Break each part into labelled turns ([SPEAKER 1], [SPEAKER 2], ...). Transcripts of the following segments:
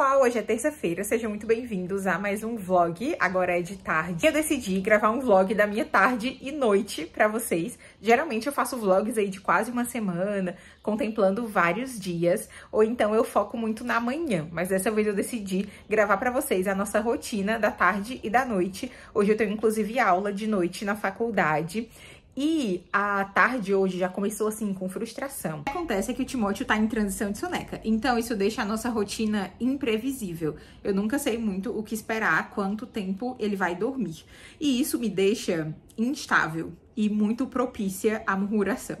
[SPEAKER 1] pessoal, hoje é terça-feira, sejam muito bem-vindos a mais um vlog, agora é de tarde. Eu decidi gravar um vlog da minha tarde e noite pra vocês. Geralmente eu faço vlogs aí de quase uma semana, contemplando vários dias, ou então eu foco muito na manhã, mas dessa vez eu decidi gravar pra vocês a nossa rotina da tarde e da noite. Hoje eu tenho inclusive aula de noite na faculdade. E a tarde hoje já começou assim com frustração. O que acontece é que o Timóteo tá em transição de soneca, então isso deixa a nossa rotina imprevisível. Eu nunca sei muito o que esperar, quanto tempo ele vai dormir. E isso me deixa instável e muito propícia à murmuração.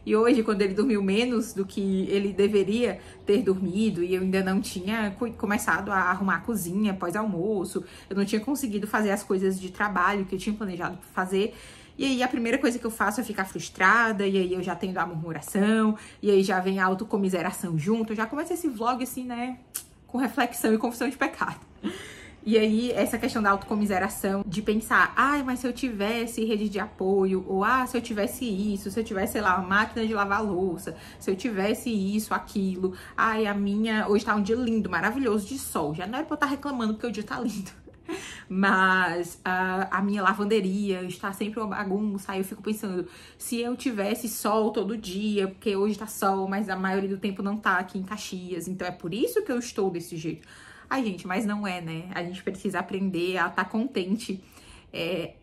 [SPEAKER 1] E hoje, quando ele dormiu menos do que ele deveria ter dormido, e eu ainda não tinha começado a arrumar a cozinha pós-almoço, eu não tinha conseguido fazer as coisas de trabalho que eu tinha planejado fazer. E aí a primeira coisa que eu faço é ficar frustrada, e aí eu já tenho a murmuração, e aí já vem a autocomiseração junto. Eu já começo esse vlog assim, né, com reflexão e confissão de pecado. E aí essa questão da autocomiseração, de pensar, ai, mas se eu tivesse rede de apoio, ou se eu tivesse isso, se eu tivesse, sei lá, uma máquina de lavar louça, se eu tivesse isso, aquilo, ai, a minha, hoje tá um dia lindo, maravilhoso de sol, já não era pra eu estar reclamando porque o dia tá lindo. Mas a minha lavanderia está sempre uma bagunça. Aí eu fico pensando, se eu tivesse sol todo dia, porque hoje tá sol, mas a maioria do tempo não tá aqui em Caxias, então é por isso que eu estou desse jeito. Ai, gente, mas não é, né? A gente precisa aprender a estar contente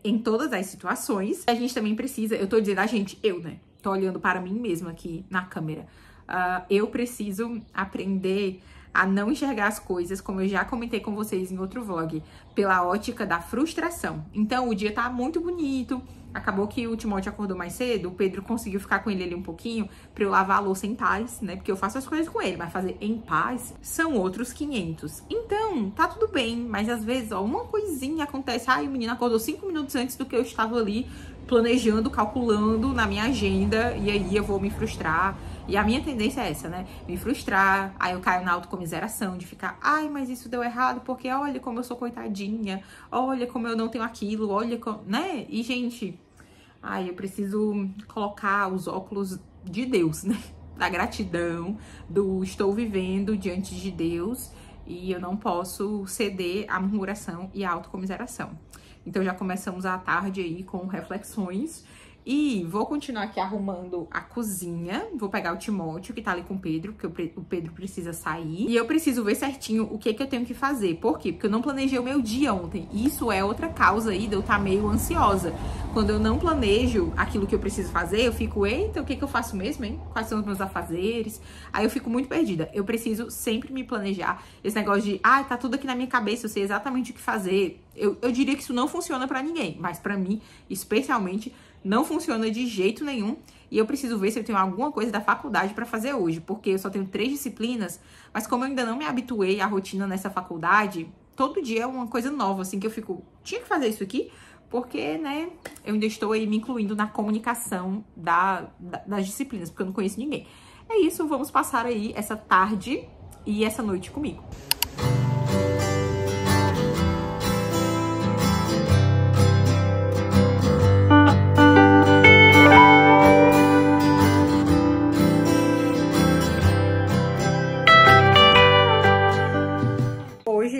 [SPEAKER 1] em todas as situações. A gente também precisa, eu tô dizendo a gente, eu, né? Tô olhando para mim mesma aqui na câmera. Eu preciso aprender a não enxergar as coisas, como eu já comentei com vocês em outro vlog, pela ótica da frustração. Então, o dia tá muito bonito, acabou que o Timóteo acordou mais cedo, o Pedro conseguiu ficar com ele ali um pouquinho pra eu lavar a louça em paz, né? Porque eu faço as coisas com ele, mas fazer em paz são outros 500. Então, tá tudo bem, mas às vezes, ó, uma coisinha acontece, o menino acordou 5 minutos antes do que eu estava ali planejando, calculando na minha agenda, e aí eu vou me frustrar. E a minha tendência é essa, né? Me frustrar, aí eu caio na autocomiseração de ficar, ai, mas isso deu errado, porque olha como eu sou coitadinha, olha como eu não tenho aquilo, olha como, né? E, gente, eu preciso colocar os óculos de Deus, né? Da gratidão, do estou vivendo diante de Deus, e eu não posso ceder à murmuração e à autocomiseração. Então já começamos a tarde aí com reflexões. E vou continuar aqui arrumando a cozinha. Vou pegar o Timóteo, que tá ali com o Pedro, porque o Pedro precisa sair. E eu preciso ver certinho o que eu tenho que fazer. Por quê? Porque eu não planejei o meu dia ontem. Isso é outra causa aí de eu estar meio ansiosa. Quando eu não planejo aquilo que eu preciso fazer, eu fico, eita, o que eu faço mesmo, hein? Quais são os meus afazeres? Aí eu fico muito perdida. Eu preciso sempre me planejar. Esse negócio de, tá tudo aqui na minha cabeça, eu sei exatamente o que fazer. Eu diria que isso não funciona pra ninguém, mas pra mim, especialmente, não funciona de jeito nenhum. E eu preciso ver se eu tenho alguma coisa da faculdade pra fazer hoje, porque eu só tenho 3 disciplinas, mas como eu ainda não me habituei à rotina nessa faculdade, todo dia é uma coisa nova, assim, que eu fico, tinha que fazer isso aqui, porque, né, eu ainda estou aí me incluindo na comunicação das disciplinas, porque eu não conheço ninguém. É isso, vamos passar aí essa tarde e essa noite comigo.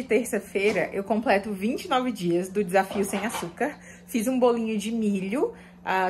[SPEAKER 1] Terça-feira, eu completo 29 dias do desafio sem açúcar. Fiz um bolinho de milho,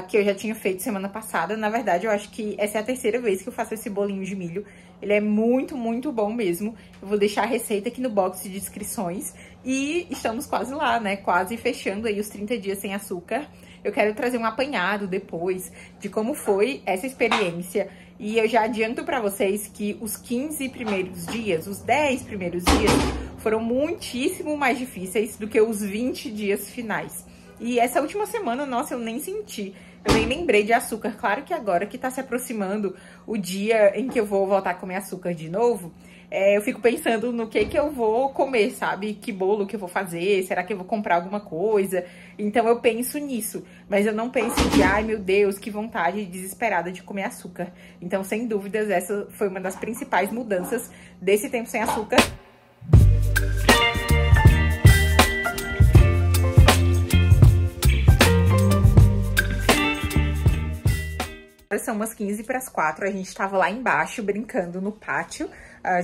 [SPEAKER 1] que eu já tinha feito semana passada. Na verdade, eu acho que essa é a terceira vez que eu faço esse bolinho de milho. Ele é muito, muito bom mesmo. Eu vou deixar a receita aqui no box de descrições. E estamos quase lá, né? Quase fechando aí os 30 dias sem açúcar. Eu quero trazer um apanhado depois de como foi essa experiência. E eu já adianto pra vocês que os 15 primeiros dias, os 10 primeiros dias, foram muitíssimo mais difíceis do que os 20 dias finais. E essa última semana, nossa, eu nem senti. Eu nem lembrei de açúcar. Claro que agora que tá se aproximando o dia em que eu vou voltar a comer açúcar de novo, eu fico pensando no que eu vou comer, sabe? Que bolo que eu vou fazer, será que eu vou comprar alguma coisa? Então eu penso nisso, mas eu não penso de, ai meu Deus, que vontade desesperada de comer açúcar. Então, sem dúvidas, essa foi uma das principais mudanças desse tempo sem açúcar. São umas 15 para as 4, a gente tava lá embaixo brincando no pátio.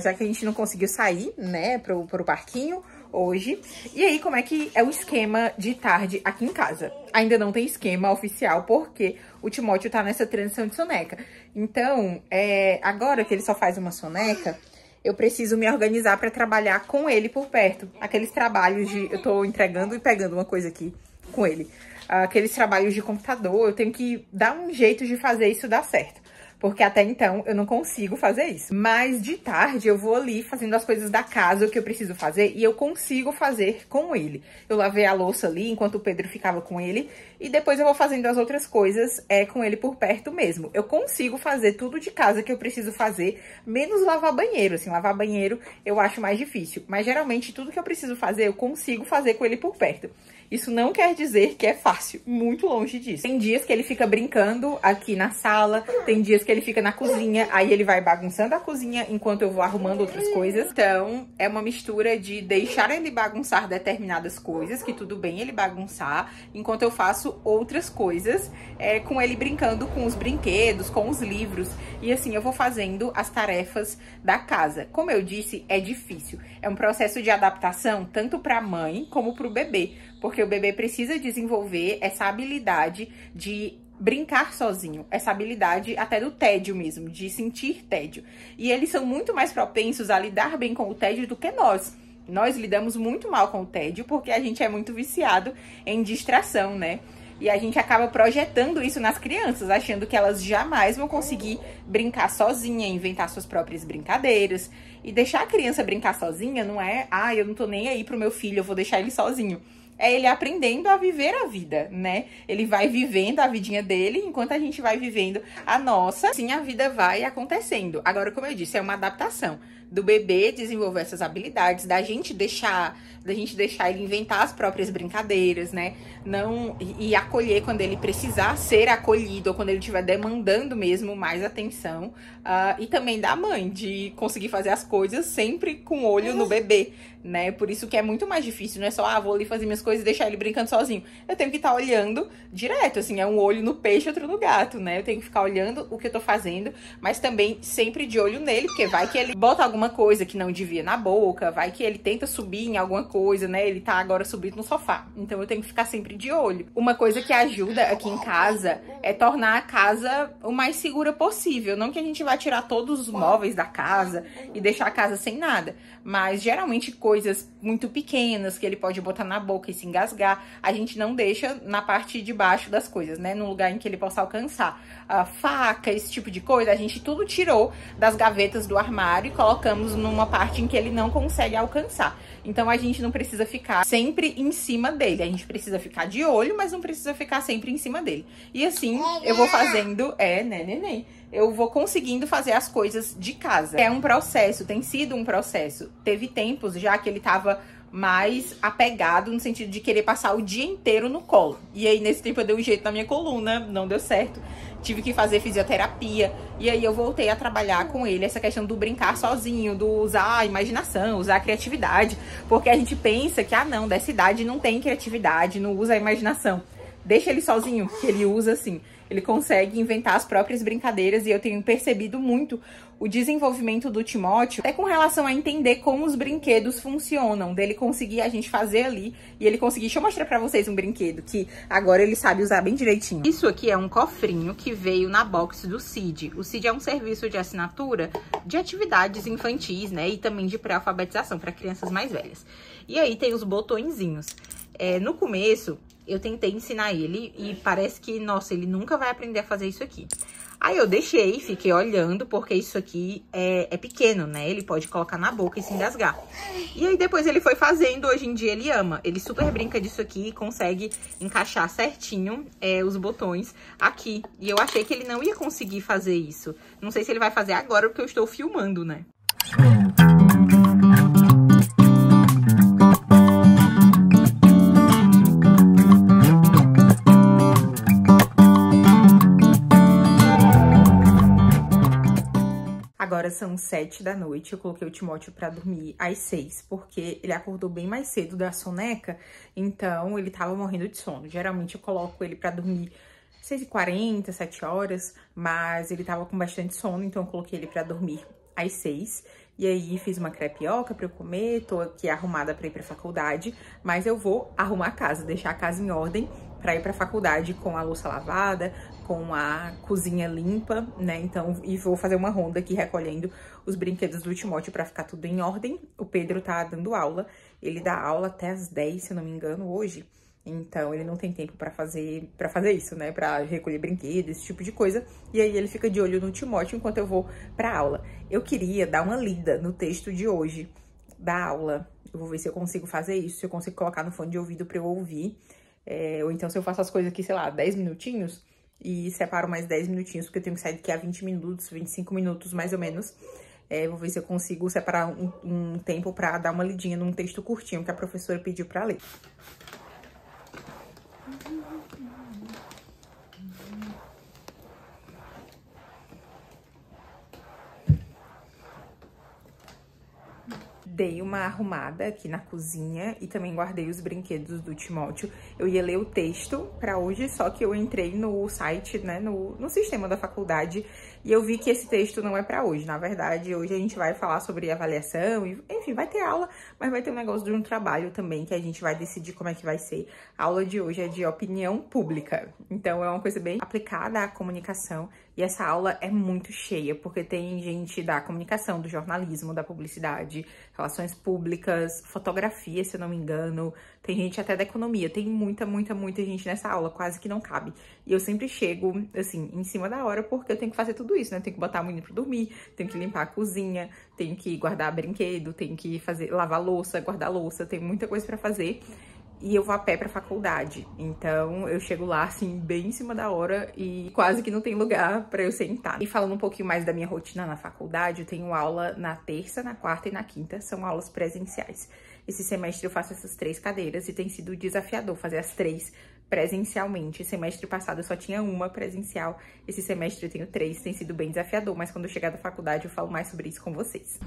[SPEAKER 1] já que a gente não conseguiu sair, né, pro parquinho hoje. E aí, como é que é o esquema de tarde aqui em casa? Ainda não tem esquema oficial, porque o Timóteo tá nessa transição de soneca. Então, agora que ele só faz uma soneca, eu preciso me organizar para trabalhar com ele por perto. Aqueles trabalhos de... Eu tô entregando e pegando uma coisa aqui com ele. Aqueles trabalhos de computador, eu tenho que dar um jeito de fazer isso dar certo. Porque até então eu não consigo fazer isso. Mas de tarde eu vou ali fazendo as coisas da casa, o que eu preciso fazer, e eu consigo fazer com ele. Eu lavei a louça ali enquanto o Pedro ficava com ele, e depois eu vou fazendo as outras coisas com ele por perto mesmo. Eu consigo fazer tudo de casa que eu preciso fazer, menos lavar banheiro. Assim, lavar banheiro eu acho mais difícil. Mas geralmente tudo que eu preciso fazer, eu consigo fazer com ele por perto. Isso não quer dizer que é fácil, muito longe disso. Tem dias que ele fica brincando aqui na sala, tem dias que ele fica na cozinha, aí ele vai bagunçando a cozinha enquanto eu vou arrumando outras coisas. Então, é uma mistura de deixar ele bagunçar determinadas coisas, que tudo bem ele bagunçar, enquanto eu faço outras coisas, com ele brincando com os brinquedos, com os livros. E assim, eu vou fazendo as tarefas da casa. Como eu disse, é difícil. É um processo de adaptação, tanto para a mãe como para o bebê. Porque o bebê precisa desenvolver essa habilidade de brincar sozinho, essa habilidade até do tédio mesmo, de sentir tédio. E eles são muito mais propensos a lidar bem com o tédio do que nós. Nós lidamos muito mal com o tédio porque a gente é muito viciado em distração, né? E a gente acaba projetando isso nas crianças, achando que elas jamais vão conseguir brincar sozinha, inventar suas próprias brincadeiras. E deixar a criança brincar sozinha não é, eu não tô nem aí pro meu filho, eu vou deixar ele sozinho. É ele aprendendo a viver a vida, né? Ele vai vivendo a vidinha dele, enquanto a gente vai vivendo a nossa, assim a vida vai acontecendo. Agora, como eu disse, é uma adaptação do bebê desenvolver essas habilidades, da gente deixar ele inventar as próprias brincadeiras, né? E acolher quando ele precisar ser acolhido, ou quando ele estiver demandando mesmo mais atenção. E também da mãe, de conseguir fazer as coisas sempre com o olho no bebê, né? Por isso que é muito mais difícil, não é só, vou ali fazer minhas coisas e deixar ele brincando sozinho. Eu tenho que estar olhando direto, assim, é um olho no peixe, outro no gato, né? Eu tenho que ficar olhando o que eu tô fazendo, mas também sempre de olho nele, porque vai que ele bota alguma coisa que não devia na boca, vai que ele tenta subir em alguma coisa, né? Ele tá agora subindo no sofá, então eu tenho que ficar sempre de olho. Uma coisa que ajuda aqui em casa é tornar a casa o mais segura possível. Não que a gente vai tirar todos os móveis da casa e deixar a casa sem nada, mas geralmente coisas muito pequenas que ele pode botar na boca e se engasgar, a gente não deixa na parte de baixo das coisas, né? No lugar em que ele possa alcançar. Faca, esse tipo de coisa, a gente tudo tirou das gavetas do armário e colocamos numa parte em que ele não consegue alcançar. Então a gente não precisa ficar sempre em cima dele, a gente precisa ficar de olho, mas não precisa ficar sempre em cima dele. E assim eu vou fazendo, né, neném? Eu vou conseguindo fazer as coisas de casa. É um processo, tem sido um processo. Teve tempos já que ele tava mais apegado no sentido de querer passar o dia inteiro no colo. E aí nesse tempo eu dei um jeito na minha coluna, não deu certo. Tive que fazer fisioterapia. E aí eu voltei a trabalhar com ele essa questão do brincar sozinho, do usar a imaginação, usar a criatividade. Porque a gente pensa que, não, dessa idade não tem criatividade, não usa a imaginação. Deixa ele sozinho, que ele usa assim. Ele consegue inventar as próprias brincadeiras e eu tenho percebido muito o desenvolvimento do Timóteo, até com relação a entender como os brinquedos funcionam, dele conseguir a gente fazer ali e ele conseguir. Deixa eu mostrar pra vocês um brinquedo que agora ele sabe usar bem direitinho. Isso aqui é um cofrinho que veio na box do CID. O CID é um serviço de assinatura de atividades infantis, né? E também de pré-alfabetização para crianças mais velhas. E aí tem os botõezinhos. No começo, eu tentei ensinar ele e parece que, nossa, ele nunca vai aprender a fazer isso aqui. Aí eu deixei, fiquei olhando, porque isso aqui é pequeno, né? Ele pode colocar na boca e se engasgar. E aí depois ele foi fazendo, hoje em dia ele ama. Ele super brinca disso aqui e consegue encaixar certinho os botões aqui. E eu achei que ele não ia conseguir fazer isso. Não sei se ele vai fazer agora, porque eu estou filmando, né? Agora são 7 da noite, eu coloquei o Timóteo pra dormir às 6, porque ele acordou bem mais cedo da soneca, então ele tava morrendo de sono. Geralmente eu coloco ele pra dormir 6h40, 7 horas, mas ele tava com bastante sono, então eu coloquei ele pra dormir às 6. E aí fiz uma crepioca pra eu comer, tô aqui arrumada pra ir pra faculdade, mas eu vou arrumar a casa, deixar a casa em ordem pra ir pra faculdade com a louça lavada, com a cozinha limpa, né? Então, e vou fazer uma ronda aqui recolhendo os brinquedos do Timóteo pra ficar tudo em ordem. O Pedro tá dando aula, ele dá aula até às 10, se eu não me engano, hoje. Então, ele não tem tempo pra fazer isso, né? Pra recolher brinquedos, esse tipo de coisa. E aí, ele fica de olho no Timóteo enquanto eu vou pra aula. Eu queria dar uma lida no texto de hoje da aula. Eu vou ver se eu consigo fazer isso, se eu consigo colocar no fone de ouvido pra eu ouvir. Ou então, se eu faço as coisas aqui, sei lá, 10 minutinhos e separo mais 10 minutinhos, porque eu tenho que sair daqui a 20 minutos, 25 minutos, mais ou menos. Vou ver se eu consigo separar um tempo pra dar uma lidinha num texto curtinho que a professora pediu pra ler. Dei uma arrumada aqui na cozinha e também guardei os brinquedos do Timóteo. Eu ia ler o texto pra hoje, só que eu entrei no site, né, no sistema da faculdade, e eu vi que esse texto não é pra hoje. Na verdade, hoje a gente vai falar sobre avaliação, e, enfim, vai ter aula, mas vai ter um negócio de um trabalho também, que a gente vai decidir como é que vai ser. A aula de hoje é de opinião pública, então é uma coisa bem aplicada à comunicação. E essa aula é muito cheia, porque tem gente da comunicação, do jornalismo, da publicidade, relações públicas, fotografia, se eu não me engano. Tem gente até da economia. Tem muita gente nessa aula, quase que não cabe. E eu sempre chego, assim, em cima da hora, porque eu tenho que fazer tudo isso, né? Tenho que botar o menino pra dormir, tenho que limpar a cozinha, tenho que guardar brinquedo, tenho que lavar louça, guardar louça, tem muita coisa pra fazer. E eu vou a pé pra faculdade, então eu chego lá, assim, bem em cima da hora e quase que não tem lugar pra eu sentar. E falando um pouquinho mais da minha rotina na faculdade, eu tenho aula na terça, na quarta e na quinta, são aulas presenciais. Esse semestre eu faço essas 3 cadeiras e tem sido desafiador fazer as 3 presencialmente. Semestre passado eu só tinha uma presencial, esse semestre eu tenho 3, tem sido bem desafiador, mas quando eu chegar da faculdade eu falo mais sobre isso com vocês.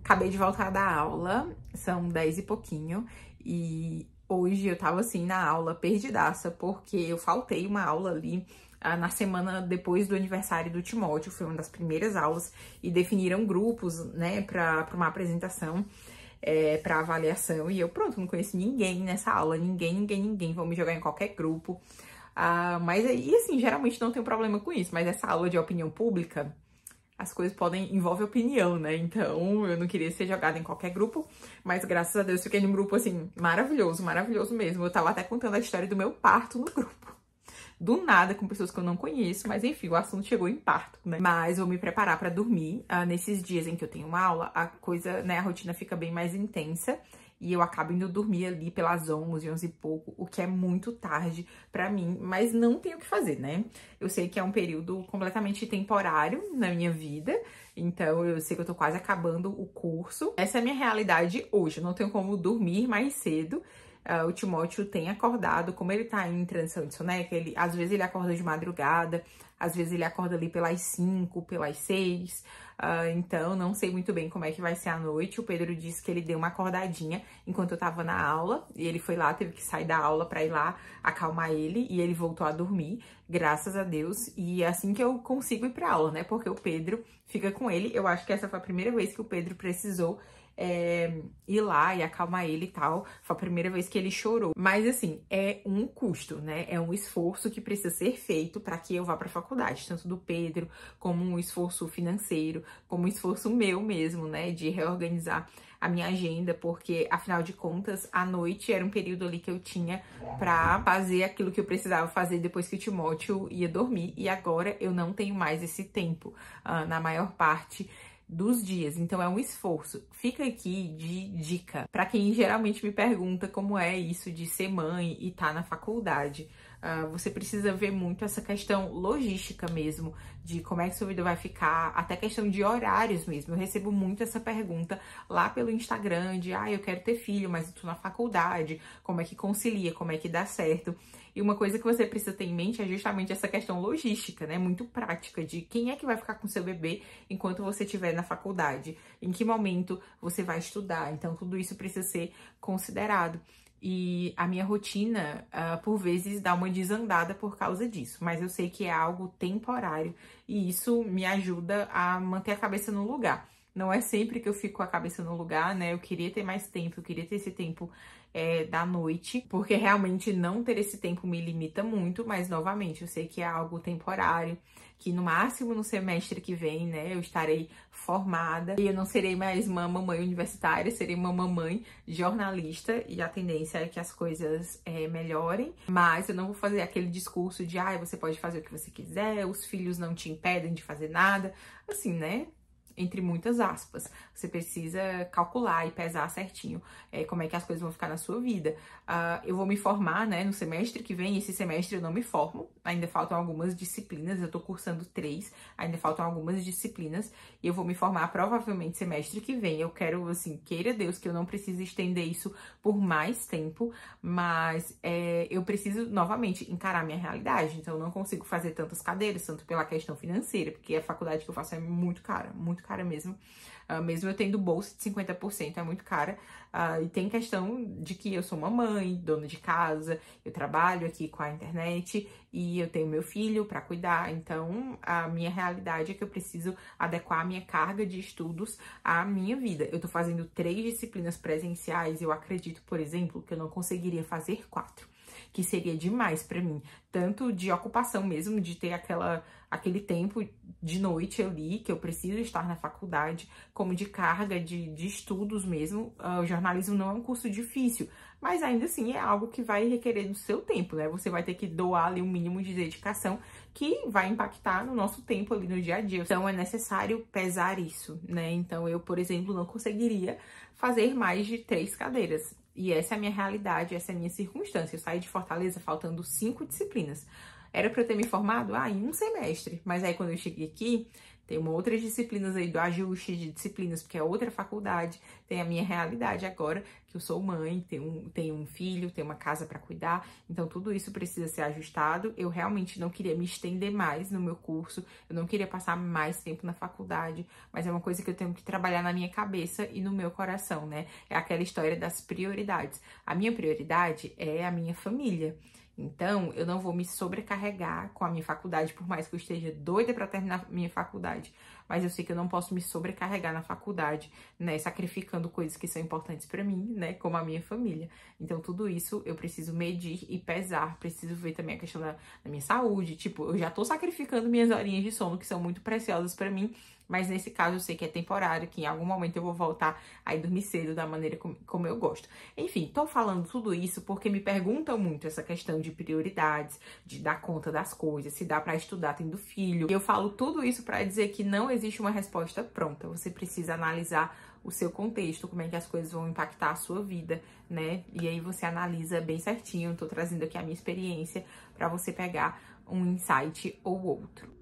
[SPEAKER 1] Acabei de voltar da aula, são 10 e pouquinho, e hoje eu tava assim na aula perdidaça, porque eu faltei uma aula ali na semana depois do aniversário do Timóteo, foi uma das primeiras aulas, e definiram grupos, né, pra uma apresentação, pra avaliação, e eu, pronto, não conheço ninguém nessa aula, ninguém, vão me jogar em qualquer grupo, mas aí, assim, geralmente não tenho problema com isso, mas essa aula de opinião pública, as coisas envolver opinião, né? Então, eu não queria ser jogada em qualquer grupo, mas graças a Deus fiquei num grupo, assim, maravilhoso mesmo. Eu tava até contando a história do meu parto no grupo. Do nada, com pessoas que eu não conheço, mas enfim, o assunto chegou em parto, né? Mas vou me preparar pra dormir. Nesses dias em que eu tenho uma aula, a coisa, né, a rotina fica bem mais intensa. E eu acabo indo dormir ali pelas 11, 11 e pouco, o que é muito tarde pra mim, mas não tenho o que fazer, né? Eu sei que é um período completamente temporário na minha vida, então eu sei que eu tô quase acabando o curso. Essa é a minha realidade hoje, eu não tenho como dormir mais cedo. O Timóteo tem acordado, como ele tá em transição de soneca, às vezes ele acorda de madrugada, às vezes ele acorda ali pelas 5, pelas 6, então não sei muito bem como é que vai ser a noite. O Pedro disse que ele deu uma acordadinha enquanto eu tava na aula, e ele foi lá, teve que sair da aula pra ir lá acalmar ele, e ele voltou a dormir, graças a Deus, e é assim que eu consigo ir pra aula, né, porque o Pedro fica com ele. Eu acho que essa foi a primeira vez que o Pedro precisou ir lá e acalmar ele e tal. Foi a primeira vez que ele chorou. Mas, assim, é um custo, né? É um esforço que precisa ser feito para que eu vá pra faculdade. Tanto do Pedro, como um esforço financeiro, como um esforço meu mesmo, né? De reorganizar a minha agenda, porque, afinal de contas, à noite era um período ali que eu tinha pra fazer aquilo que eu precisava fazer depois que o Timóteo ia dormir. E agora eu não tenho mais esse tempo, na maior parte dos dias, então é um esforço. Fica aqui de dica para quem geralmente me pergunta como é isso de ser mãe e tá na faculdade. Você precisa ver muito essa questão logística mesmo, de como é que sua vida vai ficar, até questão de horários mesmo. Eu recebo muito essa pergunta lá pelo Instagram de, eu quero ter filho, mas eu tô na faculdade, como é que concilia, como é que dá certo? E uma coisa que você precisa ter em mente é justamente essa questão logística, né? Muito prática, de quem é que vai ficar com seu bebê enquanto você estiver na faculdade, em que momento você vai estudar. Então, tudo isso precisa ser considerado. E a minha rotina, por vezes, dá uma desandada por causa disso. Mas eu sei que é algo temporário e isso me ajuda a manter a cabeça no lugar. Não é sempre que eu fico com a cabeça no lugar, né? Eu queria ter mais tempo, eu queria ter esse tempo da noite, porque realmente não ter esse tempo me limita muito, mas novamente, eu sei que é algo temporário, que no máximo no semestre que vem, né, eu estarei formada e eu não serei mais uma mamãe universitária, serei uma mamãe jornalista e a tendência é que as coisas melhorem, mas eu não vou fazer aquele discurso de, você pode fazer o que você quiser, os filhos não te impedem de fazer nada, assim, né? Entre muitas aspas, você precisa calcular e pesar certinho como é que as coisas vão ficar na sua vida. Eu vou me formar, né, no semestre que vem. Esse semestre eu não me formo, ainda faltam algumas disciplinas, eu tô cursando 3, ainda faltam algumas disciplinas, e eu vou me formar provavelmente semestre que vem. Eu quero, assim, queira Deus que eu não precise estender isso por mais tempo, mas eu preciso, novamente, encarar minha realidade, então eu não consigo fazer tantas cadeiras, tanto pela questão financeira, porque a faculdade que eu faço é muito cara mesmo. Mesmo eu tendo bolsa de 50%, é muito cara. E tem questão de que eu sou uma mãe, dona de casa, eu trabalho aqui com a internet e eu tenho meu filho para cuidar. Então, a minha realidade é que eu preciso adequar a minha carga de estudos à minha vida. Eu tô fazendo 3 disciplinas presenciais e eu acredito, por exemplo, que eu não conseguiria fazer 4. Que seria demais para mim, tanto de ocupação mesmo, de ter aquele tempo de noite ali, que eu preciso estar na faculdade, como de carga de estudos mesmo. O jornalismo não é um curso difícil, mas ainda assim é algo que vai requerer do seu tempo, né? Você vai ter que doar ali um mínimo de dedicação que vai impactar no nosso tempo ali no dia a dia. Então é necessário pesar isso, né? Então eu, por exemplo, não conseguiria fazer mais de 3 cadeiras. E essa é a minha realidade, essa é a minha circunstância. Eu saí de Fortaleza faltando 5 disciplinas. Era para eu ter me formado em um semestre, mas aí quando eu cheguei aqui, tem outras disciplinas aí do ajuste de disciplinas, porque é outra faculdade, tem a minha realidade agora, que eu sou mãe, tenho um filho, tenho uma casa para cuidar, então tudo isso precisa ser ajustado. Eu realmente não queria me estender mais no meu curso, eu não queria passar mais tempo na faculdade, mas é uma coisa que eu tenho que trabalhar na minha cabeça e no meu coração, né? É aquela história das prioridades. A minha prioridade é a minha família. Então, eu não vou me sobrecarregar com a minha faculdade, por mais que eu esteja doida para terminar minha faculdade. Mas eu sei que eu não posso me sobrecarregar na faculdade, né? Sacrificando coisas que são importantes para mim, né? Como a minha família. Então, tudo isso eu preciso medir e pesar. Preciso ver também a questão da minha saúde. Tipo, eu já tô sacrificando minhas horinhas de sono, que são muito preciosas para mim. Mas nesse caso eu sei que é temporário, que em algum momento eu vou voltar a dormir cedo da maneira como eu gosto. Enfim, tô falando tudo isso porque me perguntam muito essa questão de prioridades, de dar conta das coisas, se dá pra estudar tendo filho. E eu falo tudo isso pra dizer que não existe uma resposta pronta. Você precisa analisar o seu contexto, como é que as coisas vão impactar a sua vida, né? E aí você analisa bem certinho. Eu tô trazendo aqui a minha experiência pra você pegar um insight ou outro.